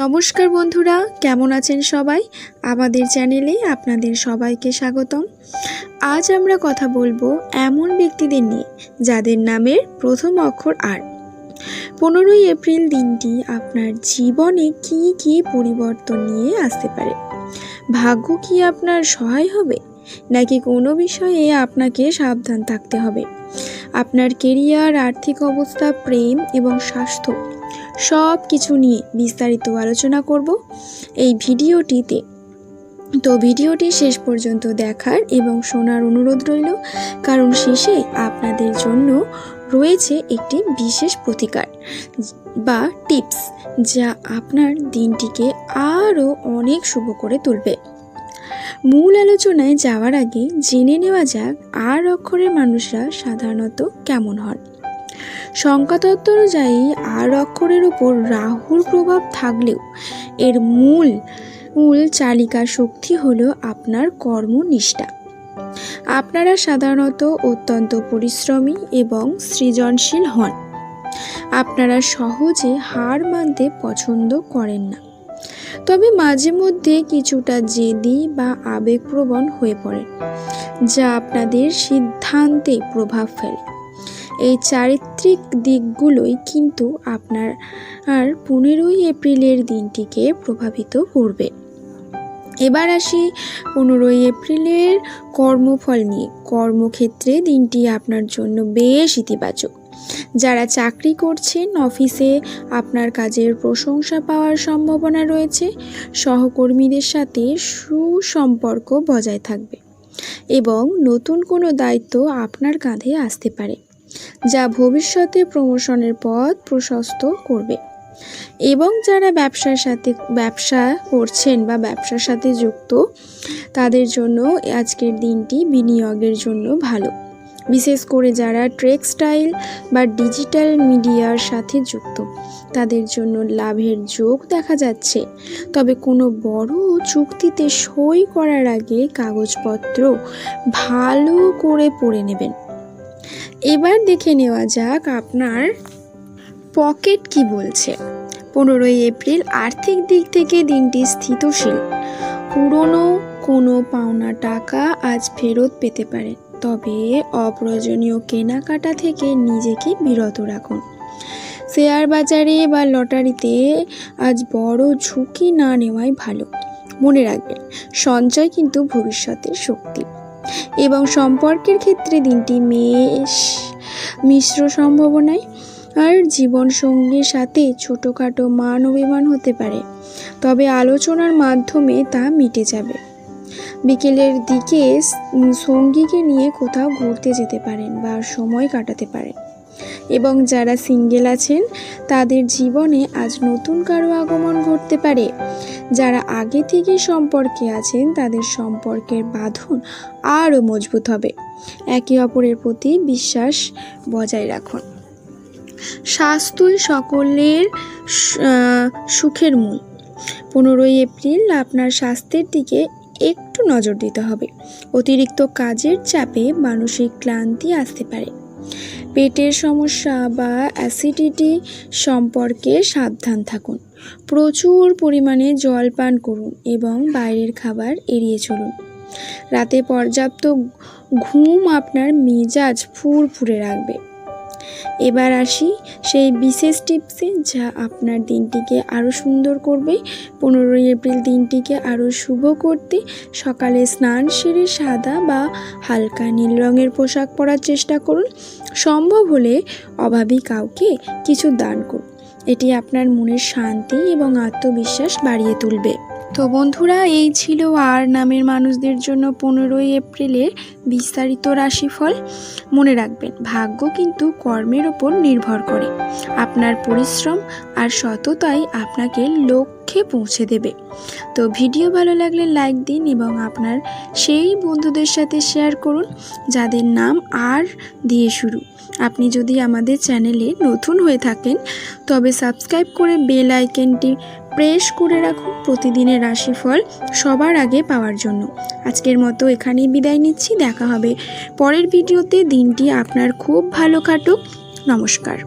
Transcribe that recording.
নমস্কার বন্ধুরা, কেমন আছেন সবাই? আমাদের চ্যানেলে আপনাদের সবাইকে স্বাগতম। আজ আমরা কথা বলবো এমন ব্যক্তিদের নিয়ে যাদের নামের প্রথম অক্ষর আর। 15ই এপ্রিল দিনটি আপনার জীবনে কি কি পরিবর্তন নিয়ে আসতে পারে। ভাগ্য কি আপনার সহায় হবে, নাকি কোনো বিষয়ে আপনাকে সাবধান থাকতে হবে? আপনার কেরিয়ার, আর্থিক অবস্থা, প্রেম এবং স্বাস্থ্য সব কিছু নিয়ে বিস্তারিত আলোচনা করব এই ভিডিওটিতে। তো ভিডিওটি শেষ পর্যন্ত দেখার এবং শোনার অনুরোধ রইল, কারণ শেষে আপনাদের জন্য রয়েছে একটি বিশেষ প্রতিকার বা টিপস, যা আপনার দিনটিকে আরও অনেক শুভ করে তুলবে। মূল আলোচনায় যাওয়ার আগে জেনে নেওয়া যাক আর অক্ষরের মানুষরা সাধারণত কেমন হন। সংখ্যাতত্ত্ব অনুযায়ী আর অক্ষরের ওপর রাহুর প্রভাব থাকলেও এর মূল চালিকা শক্তি হলো আপনার কর্মনিষ্ঠা। আপনারা সাধারণত অত্যন্ত পরিশ্রমী এবং সৃজনশীল হন। আপনারা সহজে হার মানতে পছন্দ করেন না, তবে মাঝে মধ্যে কিছুটা জেদি বা আবেগপ্রবণ হয়ে পড়েন, যা আপনাদের সিদ্ধান্তে প্রভাব ফেলে। এই চারিত্রিক দিকগুলোই কিন্তু আপনার 15ই এপ্রিলের দিনটিকে প্রভাবিত করবে। এবার আসি 15ই এপ্রিলের কর্মফল নিয়ে। কর্মক্ষেত্রে দিনটি আপনার জন্য বেশ ইতিবাচক। যারা চাকরি করছেন, অফিসে আপনার কাজের প্রশংসা পাওয়ার সম্ভাবনা রয়েছে। সহকর্মীদের সাথে সুসম্পর্ক বজায় থাকবে এবং নতুন কোনো দায়িত্ব আপনার কাঁধে আসতে পারে, যা ভবিষ্যতে প্রমোশনের পথ প্রশস্ত করবে। এবং যারা ব্যবসা করছেন বা ব্যবসার সাথে যুক্ত, তাদের জন্য আজকের দিনটি বিনিয়োগের জন্য ভালো। বিশেষ করে যারা টেক্সটাইল বা ডিজিটাল মিডিয়ার সাথে যুক্ত, তাদের জন্য লাভের যোগ দেখা যাচ্ছে। তবে কোনো বড় চুক্তিতে সই করার আগে কাগজপত্র ভালো করে পড়ে নেবেন। এবার দেখে নেওয়া যাক আপনার পকেট কি বলছে। 15ই এপ্রিল আর্থিক দিক থেকে দিনটি স্থিতিশীল। পুরনো কোনো পাওনা টাকা আজ ফেরত পেতে পারে, তবে অপ্রয়োজনীয় কেনাকাটা থেকে নিজেকে বিরত রাখুন। শেয়ার বাজারে বা লটারিতে আজ বড় ঝুঁকি না নেওয়াই ভালো। মনে রাখবেন, সঞ্চয় কিন্তু ভবিষ্যতের শক্তি। এবং সম্পর্কের ক্ষেত্রে দিনটি মিশ্র সম্ভাবনায়। আর জীবনসঙ্গীর সাথে ছোটোখাটো মান অভিমান হতে পারে, তবে আলোচনার মাধ্যমে তা মিটে যাবে। বিকেলের দিকে সঙ্গীকে নিয়ে কোথাও ঘুরতে যেতে পারেন বা সময় কাটাতে পারেন। এবং যারা সিঙ্গেল আছেন, তাদের জীবনে আজ নতুন কারো আগমন ঘটতে পারে। যারা আগে থেকে সম্পর্কে আছেন, তাদের সম্পর্কের বাঁধন আরও মজবুত হবে। একে অপরের প্রতি বিশ্বাস বজায় রাখুন। স্বাস্থ্যই সকলের সুখের মূল। 15ই এপ্রিল আপনার স্বাস্থ্যের দিকে একটু নজর দিতে হবে। অতিরিক্ত কাজের চাপে মানসিক ক্লান্তি আসতে পারে। পেটের সমস্যা বা অ্যাসিডিটি সম্পর্কে সাবধান থাকুন। প্রচুর পরিমাণে জল পান করুন এবং বাইরের খাবার এড়িয়ে চলুন। রাতে পর্যাপ্ত ঘুম আপনার মেজাজ ফুরফুরে রাখবে। এবার আসি সেই বিশেষ টিপসে, যা আপনার দিনটিকে আরও সুন্দর করবে। 15ই এপ্রিল দিনটিকে আরও শুভ করতে সকালে স্নান সেরে সাদা বা হালকা নীল রঙের পোশাক পরার চেষ্টা করুন। সম্ভব হলে অভাবী কাউকে কিছু দান করুন। এটি আপনার মনের শান্তি এবং আত্মবিশ্বাস বাড়িয়ে তুলবে। তো বন্ধুরা, এই ছিল আর নামের মানুষদের জন্য 15ই এপ্রিলের বিস্তারিত রাশিফল। মনে রাখবেন, ভাগ্য কিন্তু কর্মের ওপর নির্ভর করে। আপনার পরিশ্রম আর সততাই আপনাকে লক্ষ্যে পৌঁছে দেবে। তো ভিডিও ভালো লাগলে লাইক দিন এবং আপনার সেই বন্ধুদের সাথে শেয়ার করুন যাদের নাম আর দিয়ে শুরু। আপনি যদি আমাদের চ্যানেলে নতুন হয়ে থাকেন, তবে সাবস্ক্রাইব করে বেল আইকনটি প্রেস করে রাখুন প্রতিদিনের রাশিফল সবার আগে পাওয়ার জন্য। আজকের মতো এখানেই বিদায় নিচ্ছি। দেখা হবে পরের ভিডিওতে। দিনটি আপনার খুব ভালো কাটুক। নমস্কার।